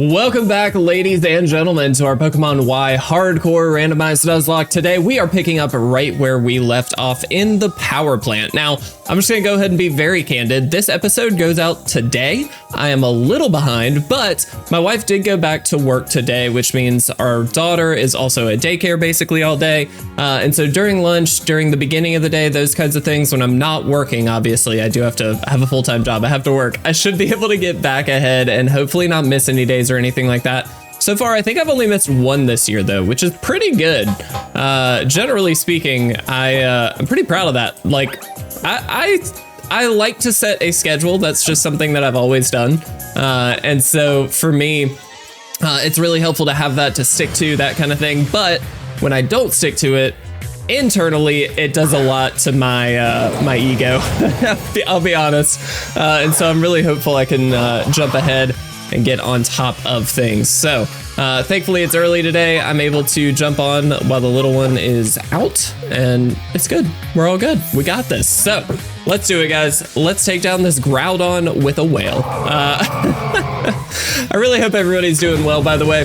Welcome back, ladies and gentlemen, to our Pokemon Y Hardcore Randomized Nuzlocke. Today, we are picking up right where we left off in the power plant. Now, I'm just going to go ahead and be very candid. This episode goes out today. I am a little behind, but my wife did go back to work today, which means our daughter is also at daycare basically all day. And so during lunch, during the beginning of the day, those kinds of things, when I'm not working, obviously, I do have to have a full-time job. I have to work. I should be able to get back ahead and hopefully not miss any days or anything like that. So far, I think I've only missed one this year, though, which is pretty good. Generally speaking, I'm pretty proud of that. Like, I like to set a schedule. That's just something that I've always done. And so for me, it's really helpful to have that to stick to, that kind of thing. But when I don't stick to it, internally, it does a lot to my my ego. I'll be honest. And so I'm really hopeful I can jump ahead and get on top of things. So thankfully it's early today. I'm able to jump on while the little one is out, and it's good. We're all good. We got this. So let's do it, guys. Let's take down this Groudon with a whale. I really hope everybody's doing well, by the way.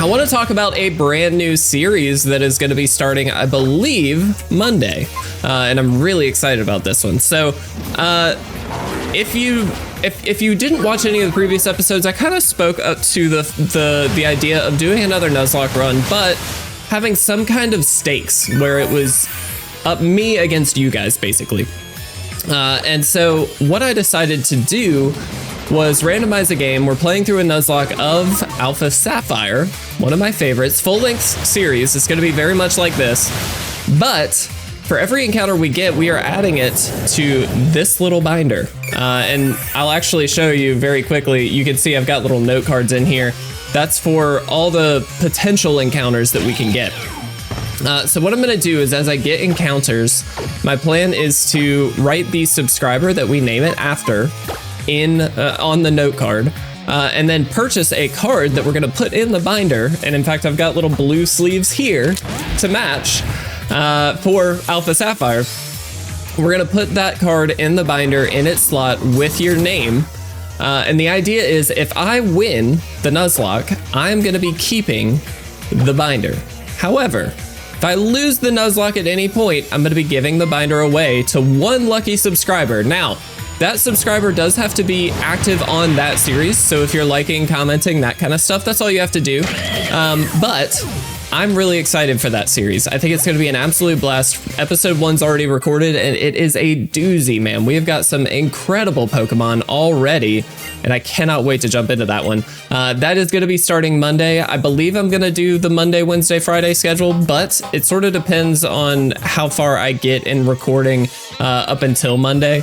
I want to talk about a brand new series that is going to be starting, I believe, Monday. And I'm really excited about this one. So if you didn't watch any of the previous episodes, I kind of spoke up to the idea of doing another Nuzlocke run, but having some kind of stakes where it was me against you guys, basically. And so what I decided to do was randomize a game. We're playing through a Nuzlocke of Alpha Sapphire, one of my favorites, full-length series. It's going to be very much like this, but for every encounter we get, we are adding it to this little binder. And I'll actually show you very quickly. You can see I've got little note cards in here. That's for all the potential encounters that we can get. So what I'm going to do is, as I get encounters, my plan is to write the subscriber that we name it after on the note card, and then purchase a card that we're going to put in the binder. And in fact, I've got little blue sleeves here to match for Alpha Sapphire. We're going to put that card in the binder in its slot with your name. And the idea is, if I win the Nuzlocke, I'm going to be keeping the binder. However, if I lose the Nuzlocke at any point, I'm going to be giving the binder away to one lucky subscriber. Now, that subscriber does have to be active on that series. So if you're liking, commenting, that kind of stuff, that's all you have to do. But I'm really excited for that series. I think it's going to be an absolute blast. Episode 1's already recorded, and it is a doozy, man. We have got some incredible Pokemon already, and I cannot wait to jump into that one. That is going to be starting Monday. I believe I'm going to do the Monday, Wednesday, Friday schedule, but it sort of depends on how far I get in recording up until Monday.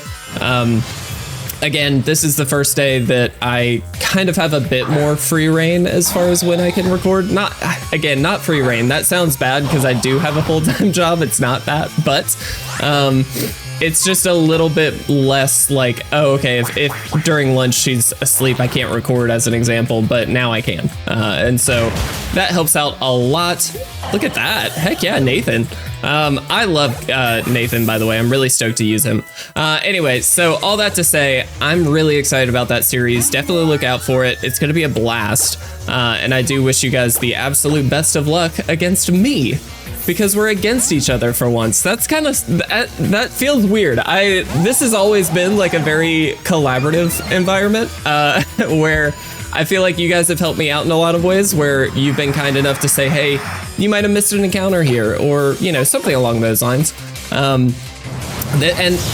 Again, this is the first day that I kind of have a bit more free reign as far as when I can record. Not free reign. That sounds bad because I do have a full-time job. It's not that, but it's just a little bit less like, oh, okay, if during lunch she's asleep, I can't record, as an example, but now I can. And so that helps out a lot. Look at that. Heck yeah, Nathan. I love Nathan, by the way. I'm really stoked to use him. Anyway, so all that to say, I'm really excited about that series. Definitely look out for it. It's going to be a blast. And I do wish you guys the absolute best of luck against me, because we're against each other for once. That's kind of, that feels weird. This has always been like a very collaborative environment, where I feel like you guys have helped me out in a lot of ways, where you've been kind enough to say, hey, you might have missed an encounter here, or, you know, something along those lines. And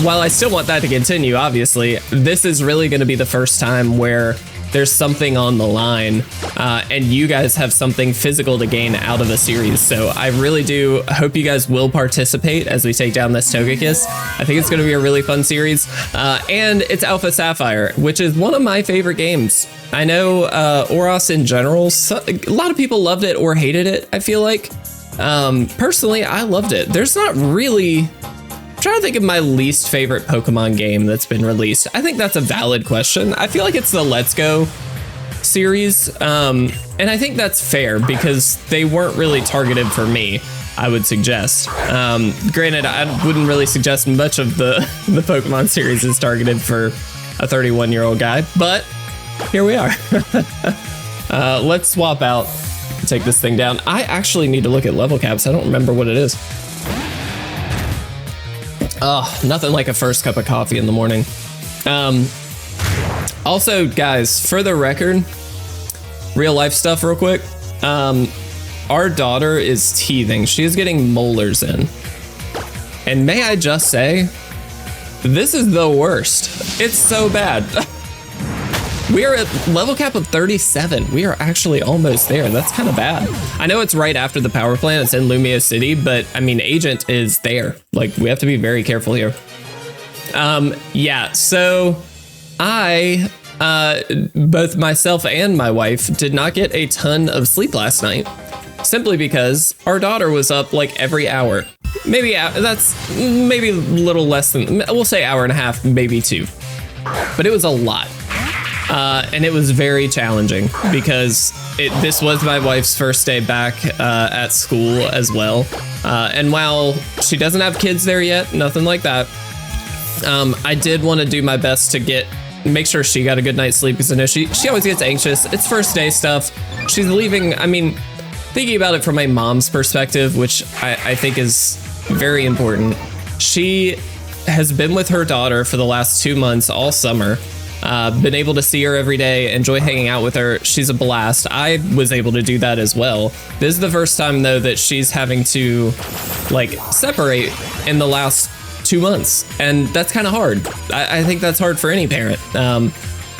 while I still want that to continue, obviously, this is really going to be the first time where there's something on the line, and you guys have something physical to gain out of the series. So I really do hope you guys will participate as we take down this Togekiss. I think it's going to be a really fun series. And it's Alpha Sapphire, which is one of my favorite games. I know Oros in general, a lot of people loved it or hated it, I feel like. Personally, I loved it. There's not really... I'm trying to think of my least favorite Pokemon game that's been released. I think that's a valid question. I feel like it's the Let's Go series. And I think that's fair because they weren't really targeted for me, I would suggest. Granted, I wouldn't really suggest much of the Pokemon series is targeted for a 31-year-old guy, but here we are. Let's swap out, take this thing down. I actually need to look at level caps. I don't remember what it is. Oh, nothing like a first cup of coffee in the morning. Also, guys, for the record, real life stuff real quick. Our daughter is teething. She is getting molars in. And may I just say, this is the worst. It's so bad. We are at level cap of 37. We are actually almost there. That's kind of bad. I know it's right after the power plant. It's in Lumio City, but I mean, Agent is there. Like, we have to be very careful here. Yeah, so both myself and my wife did not get a ton of sleep last night, simply because our daughter was up like every hour. Maybe that's maybe a little less than, we'll say hour and a half, maybe 2. But it was a lot. And it was very challenging because this was my wife's first day back at school as well. And while she doesn't have kids there yet, nothing like that, I did want to do my best to make sure she got a good night's sleep, because I know she always gets anxious. It's first day stuff. She's leaving. I mean, thinking about it from a mom's perspective, which I think is very important. She has been with her daughter for the last 2 months, all summer. Been able to see her every day, enjoy hanging out with her. She's a blast. I was able to do that as well. This is the first time, though, that she's having to like separate in the last 2 months. And that's kind of hard. I think that's hard for any parent.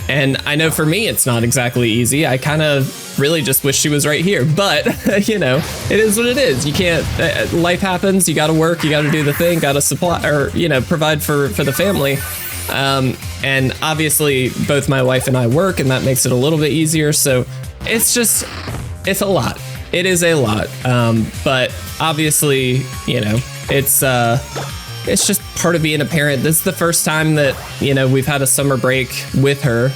And I know for me, it's not exactly easy. I kind of really just wish she was right here, but you know, it is what it is. You can't, life happens. You got to work, you got to do the thing, got to supply, or, you know, provide for the family. And obviously both my wife and I work, and that makes it a little bit easier. So it's a lot. It is a lot. But obviously, you know, it's just part of being a parent. This is the first time that, you know, we've had a summer break with her,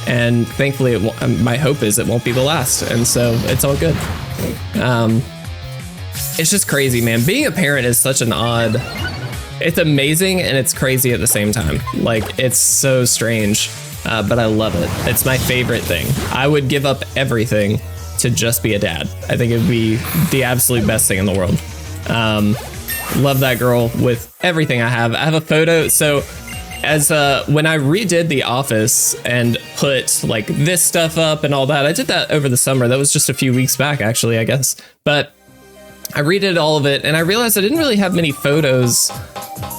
and thankfully my hope is it won't be the last. And so it's all good. It's just crazy, man. Being a parent is such an odd, it's amazing and it's crazy at the same time. Like, it's so strange, but I love it. It's my favorite thing. I would give up everything to just be a dad. I think it would be the absolute best thing in the world. Love that girl with everything I have. I have a photo. So as when I redid the office and put like this stuff up and all that, I did that over the summer. That was just a few weeks back, actually, I guess. But I redid all of it, and I realized I didn't really have many photos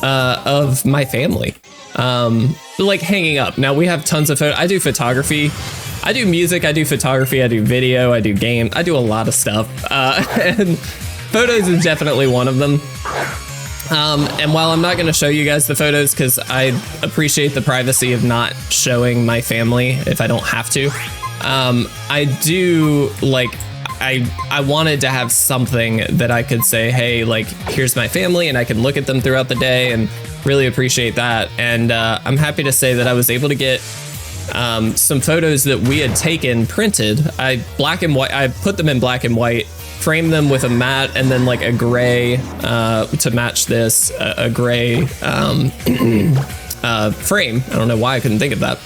of my family, like hanging up. Now we have tons of photos. I do photography, I do music, I do photography, I do video, I do game, I do a lot of stuff, and photos is definitely one of them. And while I'm not going to show you guys the photos, because I appreciate the privacy of not showing my family if I don't have to, I do like, I wanted to have something that I could say, hey, like, here's my family, and I can look at them throughout the day and really appreciate that. And I'm happy to say that I was able to get some photos that we had taken printed. I put them in black and white, framed them with a matte and then like a gray to match this, a gray frame. I don't know why I couldn't think of that.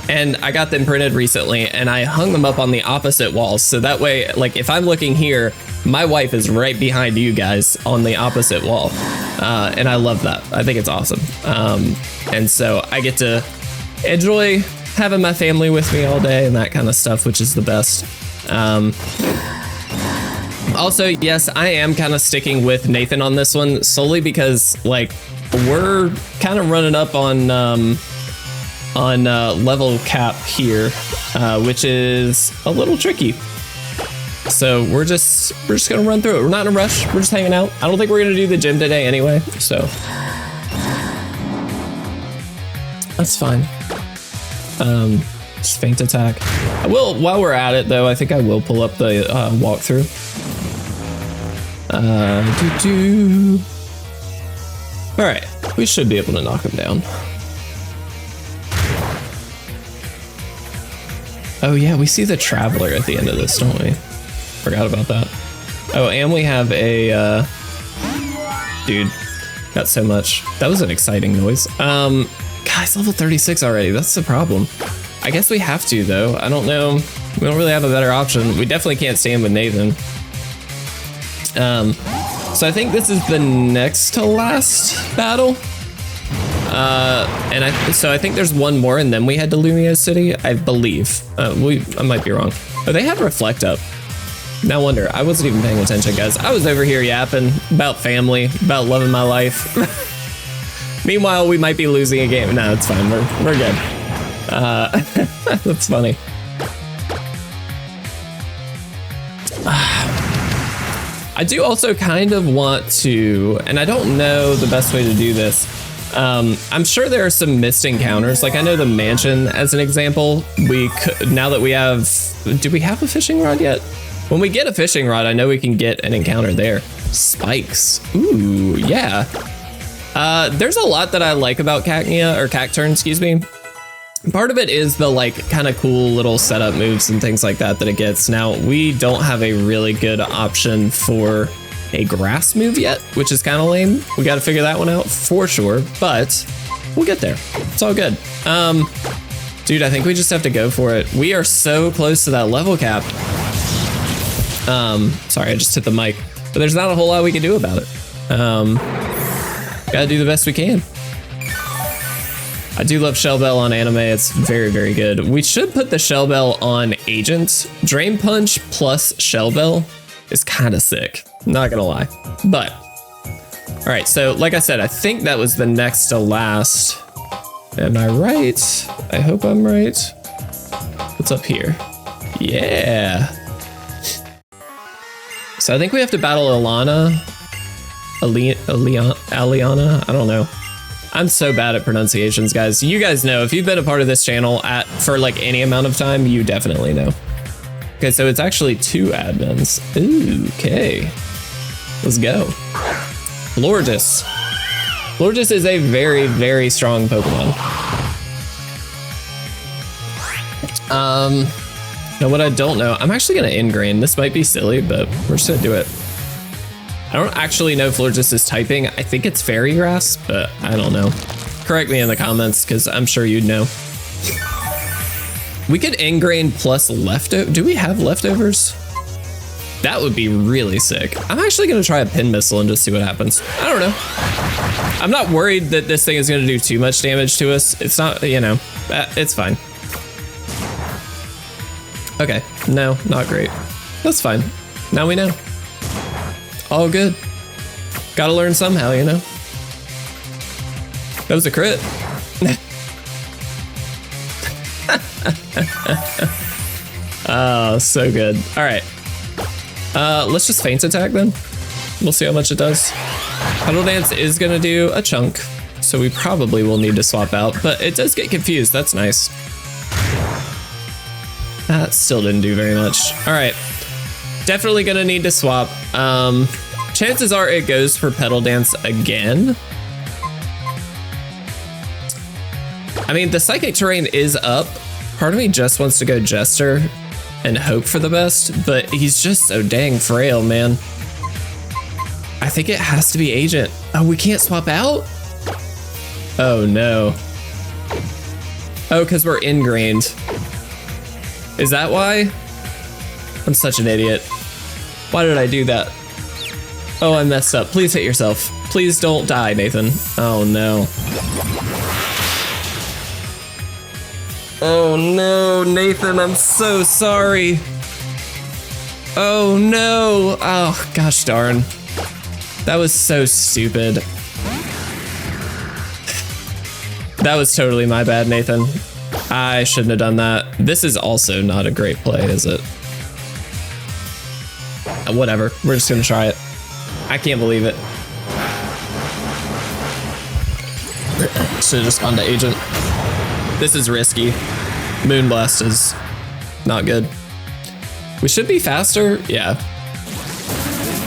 And I got them printed recently, and I hung them up on the opposite walls. So that way, like, if I'm looking here, my wife is right behind you guys on the opposite wall. And I love that. I think it's awesome. And so I get to enjoy having my family with me all day and that kind of stuff, which is the best. Also, yes, I am kind of sticking with Nathan on this one, solely because, like, we're kind of running up on level cap here, which is a little tricky. So we're just gonna run through it. We're not in a rush. We're just hanging out. I don't think we're gonna do the gym today anyway, so that's fine. Just feint attack. I will, while we're at it though, I think I will pull up the walkthrough. All right, we should be able to knock him down. Oh yeah, we see the Traveler at the end of this, don't we? Forgot about that. Oh, and we have a, dude, got so much. That was an exciting noise. Guys, level 36 already, that's the problem. I guess we have to though. I don't know. We don't really have a better option. We definitely can't stand with Nathan. So I think this is the next to last battle. So I think there's one more and then we head to Lumia City, I believe. I might be wrong. Oh, they have Reflect up. No wonder. I wasn't even paying attention, guys. I was over here yapping about family, about loving my life. Meanwhile, we might be losing a game. No, it's fine. We're good. That's funny. I do also kind of want to, and I don't know the best way to do this. I'm sure there are some missed encounters. Like I know the mansion as an example. We could, now that we have, do we have a fishing rod yet? When we get a fishing rod, I know we can get an encounter there. Spikes. Ooh, yeah. There's a lot that I like about Cacturn, excuse me. Part of it is the like kind of cool little setup moves and things like that it gets. Now, we don't have a really good option for a grass move yet, which is kind of lame. We got to figure that one out for sure, but we'll get there. It's all good. Dude, I think we just have to go for it. We are so close to that level cap. Sorry, I just hit the mic, but there's not a whole lot we can do about it. Gotta do the best we can. I do love Shell Bell on anime. It's very, very good. We should put the Shell Bell on Agent. Drain Punch plus Shell Bell is kind of sick. Not gonna lie. But, all right, so like I said, I think that was the next to last. Am I right? I hope I'm right. What's up here? Yeah. So I think we have to battle Aliana, I don't know. I'm so bad at pronunciations, guys. You guys know, if you've been a part of this channel for like any amount of time, you definitely know. Okay, so it's actually 2 admins. Ooh, okay. Let's go. Lourdes. Lourdes is a very, very strong Pokemon. Now what I don't know, I'm actually gonna ingrain. This might be silly, but we're just gonna do it. I don't actually know if Lourdes is typing. I think it's Fairy Grass, but I don't know. Correct me in the comments, because I'm sure you'd know. We could ingrain plus leftover. Do we have leftovers? That would be really sick. I'm actually gonna try a pin missile and just see what happens. I don't know. I'm not worried that this thing is gonna do too much damage to us. It's not, you know, it's fine. Okay, no, not great. That's fine. Now we know. All good. Gotta learn somehow, you know? That was a crit. Oh, so good. All right. Let's just feint attack then. We'll see how much it does. Petal Dance is gonna do a chunk, so we probably will need to swap out, but it does get confused. That's nice. That still didn't do very much. All right. Definitely gonna need to swap. Chances are it goes for Petal Dance again. I mean, the Psychic Terrain is up. Part of me just wants to go Jester and hope for the best, but he's just so dang frail, man. I think it has to be Agent. Oh, we can't swap out? Oh no. Oh, because we're ingrained. Is that why? I'm such an idiot. Why did I do that? Oh, I messed up. Please hit yourself. Please don't die, Nathan. Oh no. Oh no, Nathan, I'm so sorry. Oh no. Oh, gosh darn. That was so stupid. That was totally my bad, Nathan. I shouldn't have done that. This is also not a great play, is it? Whatever, we're just gonna try it. I can't believe it. Should've just gone to Agent. This is risky. Moonblast is not good. We should be faster, yeah.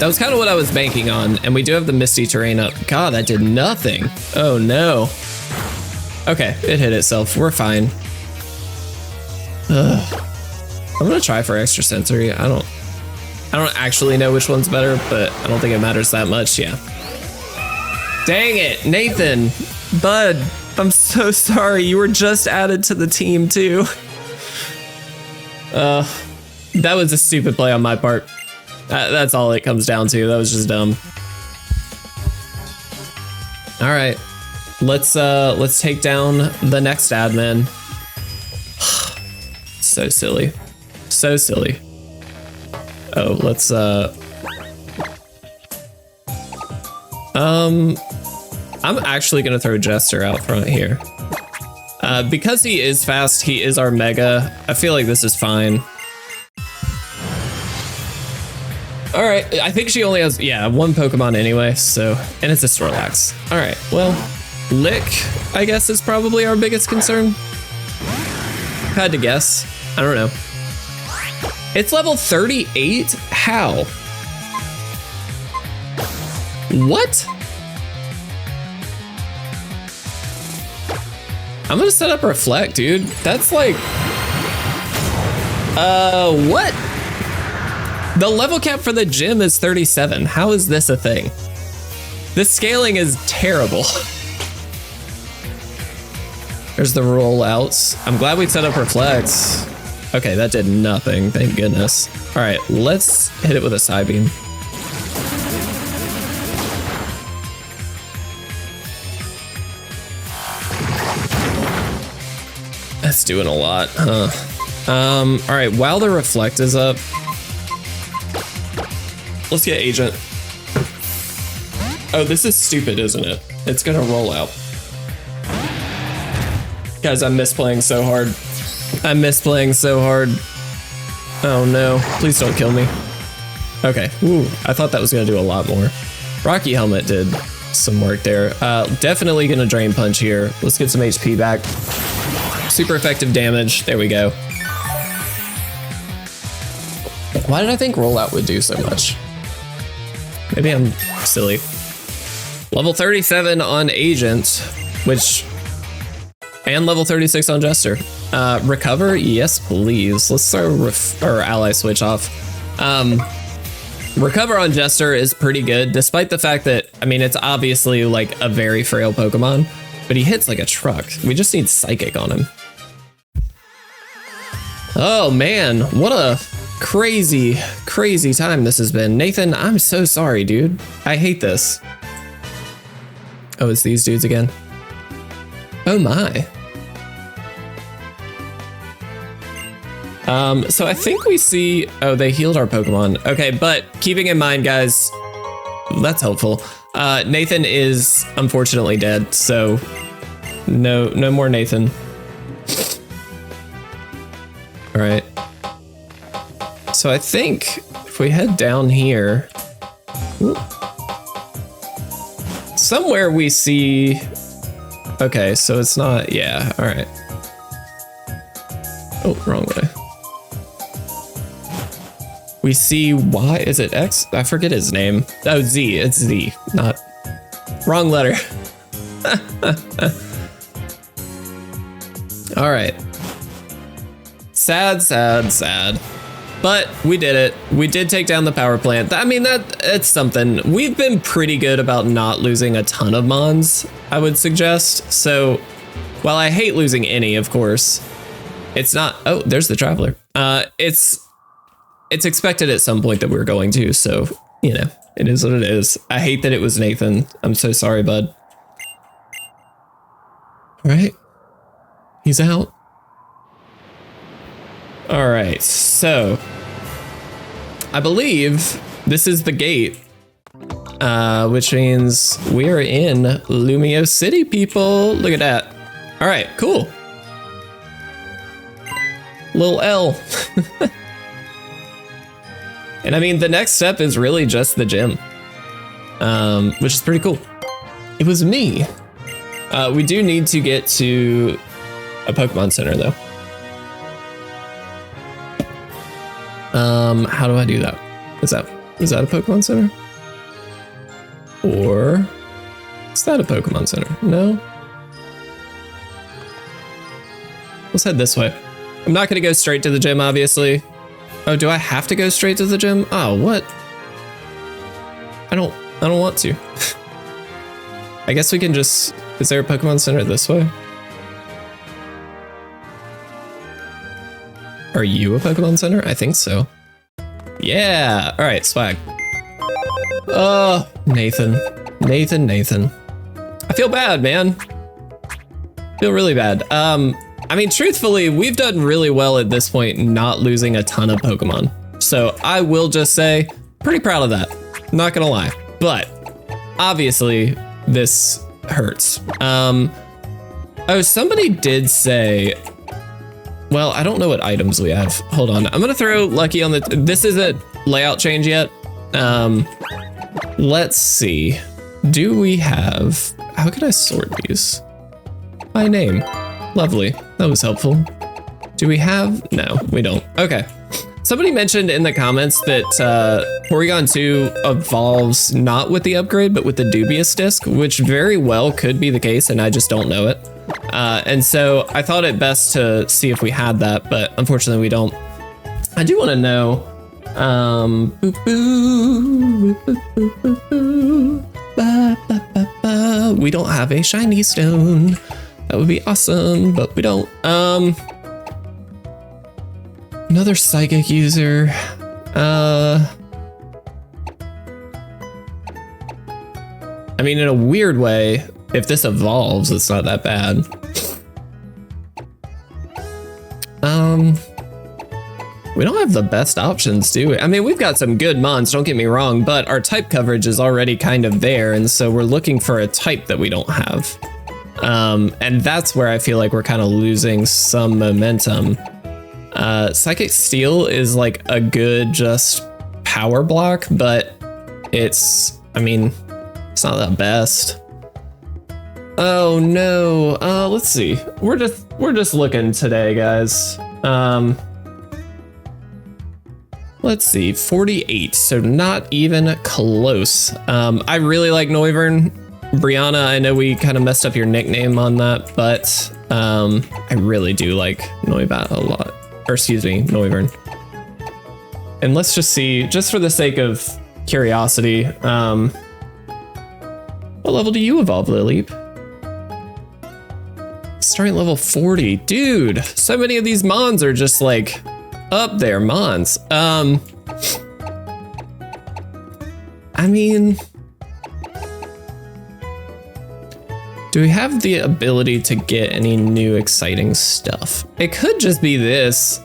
That was kind of what I was banking on, and we do have the Misty Terrain up. God, that did nothing. Oh no. Okay, it hit itself, we're fine. Ugh. I'm gonna try for Extra Sensory. I don't actually know which one's better, but I don't think it matters that much, yeah. Dang it, Nathan, bud, I'm so sorry. You were just added to the team too. That was a stupid play on my part. That's all it comes down to. That was just dumb. All right, let's take down the next admin. So silly, so silly. Oh, let's I'm actually gonna throw Jester out front here. Because he is fast, he is our mega. I feel like this is fine. All right, I think she only has, yeah, one Pokemon anyway, so, and it's a Snorlax. All right, well, Lick, I guess, is probably our biggest concern. Had to guess, I don't know. It's level 38? How? What? I'm gonna set up Reflect, dude. That's like, what? The level cap for the gym is 37. How is this a thing? This scaling is terrible. There's the rollouts. I'm glad we set up Reflects. Okay, that did nothing, thank goodness. All right, let's hit it with a Psybeam. That's doing a lot, huh? All right, while the Reflect is up, let's get Agent. Oh, this is stupid, isn't it? It's gonna roll out. Guys, I'm misplaying so hard. I'm misplaying so hard. Oh no, please don't kill me. Okay, ooh, I thought that was gonna do a lot more. Rocky Helmet did some work there. Definitely gonna Drain Punch here. Let's get some HP back. Super effective damage, there we go. Why did I think Rollout would do so much? Maybe I'm silly. Level 37 on Agent, which, and level 36 on Jester. Recover, yes please. Let's throw our ally switch off. Recover on Jester is pretty good, despite the fact that, I mean, it's obviously like a very frail Pokemon, but he hits like a truck. We just need Psychic on him. Oh man, what a crazy, crazy time this has been. Nathan, I'm so sorry, dude. I hate this. Oh, it's these dudes again. Oh my. So I think we see, oh, they healed our Pokemon. Okay, but keeping in mind, guys, that's helpful. Nathan is unfortunately dead, so no more Nathan. All right. So I think if we head down here, somewhere we see, okay, so it's not, yeah, all right. Oh, wrong way. We see Y, is it X? I forget his name. Oh, Z, it's Z, not, wrong letter. All right. Sad, sad, sad. But we did it. We did take down the power plant. I mean, it's something. We've been pretty good about not losing a ton of Mons, I would suggest. So while I hate losing any, of course, it's not, oh, there's the Traveler. It's expected at some point that we're going to, so, you know, it is what it is. I hate that it was Nathan. I'm so sorry, bud. All right, he's out. All right, so I believe this is the gate, which means we're in Lumio City, people. Look at that. All right, cool. Lil L. And I mean, the next step is really just the gym, which is pretty cool. It was me. We do need to get to a Pokemon Center though. How do I do that? Is that a Pokemon Center? Or is that a Pokemon Center? No. Let's head this way. I'm not gonna go straight to the gym, obviously. Oh, do I have to go straight to the gym? Oh, what? I don't want to. I guess we can just, is there a Pokemon Center this way? Are you a Pokemon Center? I think so. Yeah. All right, swag. Oh, Nathan. Nathan. I feel bad, man. Feel really bad. I mean, truthfully, we've done really well at this point, not losing a ton of Pokemon. So I will just say, pretty proud of that. Not gonna lie. But obviously, this hurts. Oh, somebody did say, well, I don't know what items we have. Hold on. I'm gonna throw Lucky on the, this isn't layout change yet. Let's see. Do we have, how can I sort these? By name. Lovely. That was helpful. Do we have, no, we don't. Okay. Somebody mentioned in the comments that Porygon 2 evolves not with the upgrade, but with the dubious disc, which very well could be the case, and I just don't know it. And so I thought it best to see if we had that, but unfortunately we don't. I do want to know, we don't have a shiny stone. That would be awesome, but we don't. Another psychic user. I mean, in a weird way, if this evolves, it's not that bad. We don't have the best options, do we? I mean, we've got some good mons, don't get me wrong, but our type coverage is already kind of there, and so we're looking for a type that we don't have. And that's where I feel like we're kind of losing some momentum. Psychic Steel is like a good just power block, but it's, I mean, it's not the best. Oh no, let's see. We're just looking today, guys. Let's see, 48, so not even close. I really like Noivern. Brianna, I know we kind of messed up your nickname on that, but I really do like Noibat a lot. Or excuse me, Noivern. And let's just see, just for the sake of curiosity, what level do you evolve, Lileep? Starting level 40. Dude, so many of these mons are just like up there, mons. I mean, do we have the ability to get any new exciting stuff? It could just be this.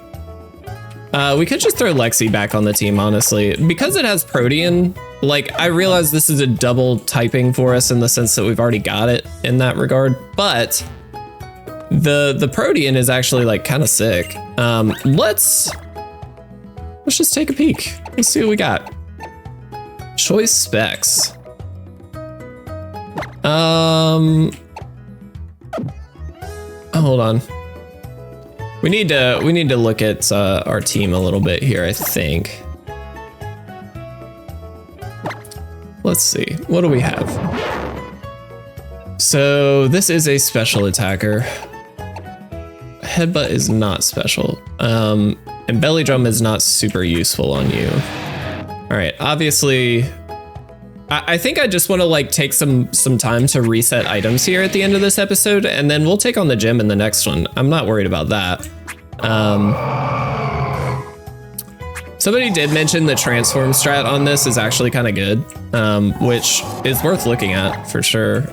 We could just throw Lexi back on the team, honestly. Because it has Protean, like, I realize this is a double typing for us in the sense that we've already got it in that regard, but the Protean is actually like kind of sick. Let's just take a peek. Let's see what we got. Choice specs. Hold on. We need to look at our team a little bit here, I think. Let's see. What do we have? So this is a special attacker. Headbutt is not special. And Belly Drum is not super useful on you. All right, obviously, I think I just want to like take some time to reset items here at the end of this episode, and then we'll take on the gym in the next one. I'm not worried about that. Somebody did mention the transform strat on this is actually kind of good, which is worth looking at for sure.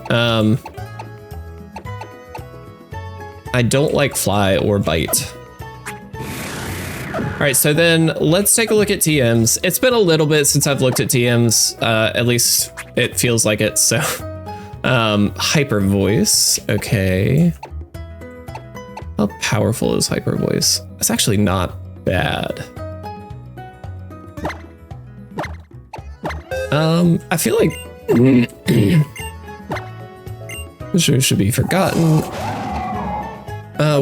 I don't like fly or bite. All right, so then let's take a look at TMs. It's been a little bit since I've looked at TMs, at least it feels like it, so. Hyper Voice, okay. How powerful is Hyper Voice? It's actually not bad. I feel like this should be forgotten.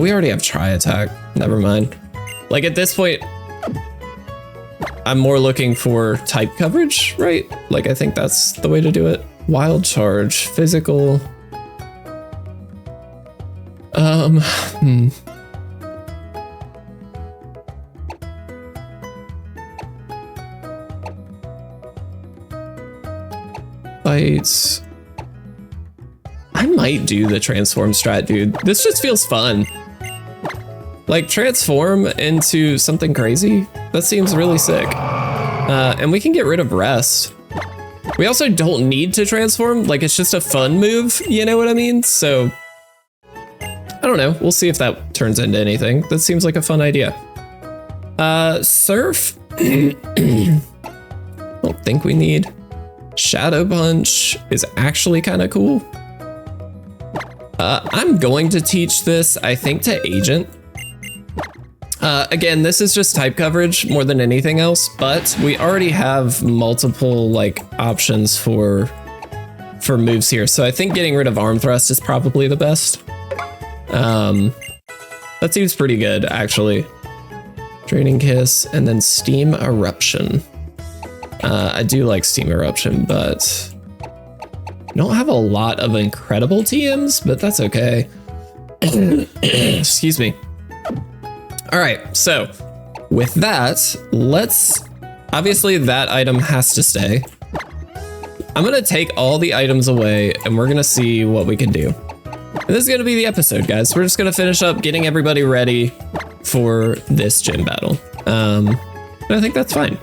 We already have Tri Attack, never mind. Like at this point, I'm more looking for type coverage, right? Like I think that's the way to do it. Wild Charge, physical. Bites. I might do the transform strat, dude. This just feels fun. Like transform into something crazy? That seems really sick. And we can get rid of rest. We also don't need to transform, like it's just a fun move, you know what I mean? So, I don't know, we'll see if that turns into anything. That seems like a fun idea. Surf? Don't think we need. Shadow Punch is actually kind of cool. I'm going to teach this, I think, to Agent. Again, this is just type coverage more than anything else, but we already have multiple like options for moves here. So I think getting rid of Arm Thrust is probably the best. That seems pretty good, actually. Draining Kiss and then Steam Eruption. I do like Steam Eruption, but I don't have a lot of incredible TMs, but that's okay. Excuse me. All right, so with that, obviously that item has to stay. I'm gonna take all the items away and we're gonna see what we can do. And this is gonna be the episode, guys. We're just gonna finish up getting everybody ready for this gym battle. And I think that's fine.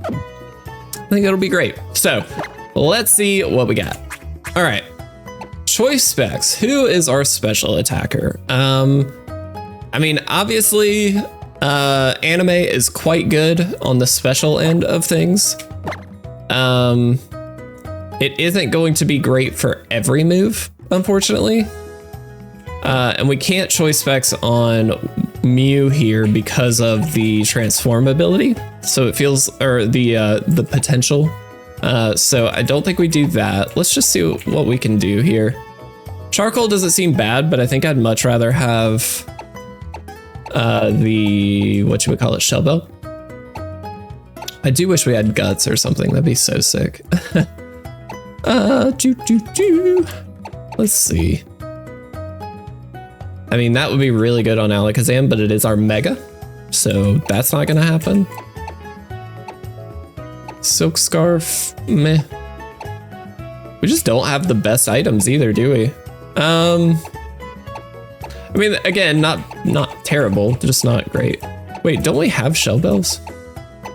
I think it'll be great. So let's see what we got. All right, choice specs. Who is our special attacker? I mean, obviously, anime is quite good on the special end of things. It isn't going to be great for every move, unfortunately. And we can't choice specs on Mew here because of the transform ability. So it feels, or the potential. So I don't think we do that. Let's just see what we can do here. Charcoal doesn't seem bad, but I think I'd much rather have what should we call it, Shell Bell? I do wish we had Guts or something. That'd be so sick. Let's see. I mean, that would be really good on Alakazam, but it is our Mega, so that's not gonna happen. Silk Scarf, meh. We just don't have the best items either, do we? I mean, again, not terrible, just not great. Wait, don't we have Shell Bells?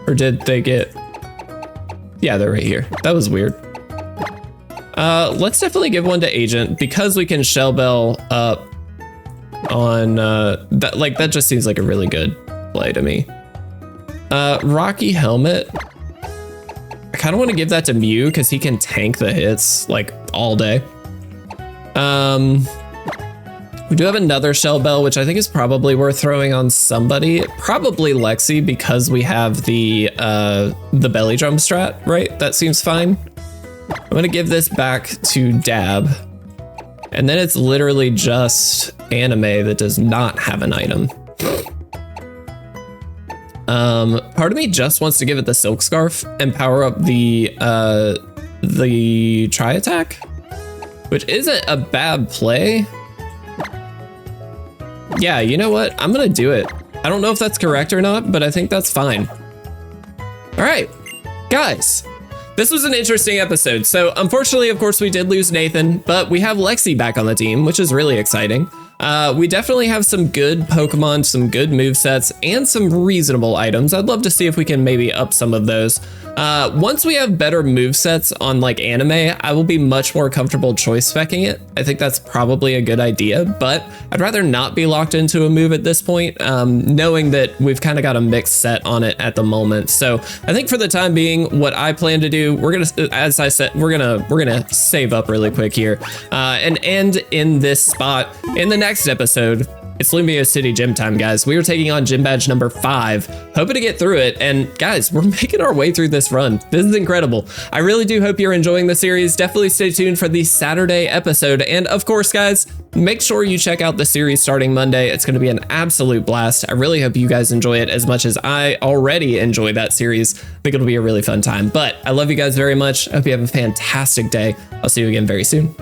Or did they get... Yeah, they're right here. That was weird. Let's definitely give one to Agent because we can Shell Bell up on that. Like, that just seems like a really good play to me. Rocky Helmet. I kind of want to give that to Mew because he can tank the hits like all day. We do have another Shell Bell, which I think is probably worth throwing on somebody. Probably Lexi because we have the belly drum strat, right? That seems fine. I'm gonna give this back to Dab. And then it's literally just Anime that does not have an item. Part of me just wants to give it the Silk Scarf and power up the Tri-Attack, which isn't a bad play. Yeah, you know what? I'm gonna do it. I don't know if that's correct or not, but I think that's fine. All right, guys, this was an interesting episode. So unfortunately, of course, we did lose Nathan, but we have Lexi back on the team, which is really exciting. We definitely have some good Pokemon, some good movesets, and some reasonable items. I'd love to see if we can maybe up some of those. Once we have better movesets on like Anime, I will be much more comfortable choice specking it. I think that's probably a good idea, but I'd rather not be locked into a move at this point, knowing that we've kind of got a mixed set on it at the moment. So I think for the time being, what I plan to do, we're gonna, as I said, we're gonna save up really quick here and end in this spot. In the next episode, it's Lumia City Gym time, guys. We are taking on gym badge number 5, hoping to get through it. And guys, we're making our way through this run. This is incredible. I really do hope you're enjoying the series. Definitely stay tuned for the Saturday episode. And of course, guys, make sure you check out the series starting Monday. It's going to be an absolute blast. I really hope you guys enjoy it as much as I already enjoy that series. I think it'll be a really fun time. But I love you guys very much. I hope you have a fantastic day. I'll see you again very soon.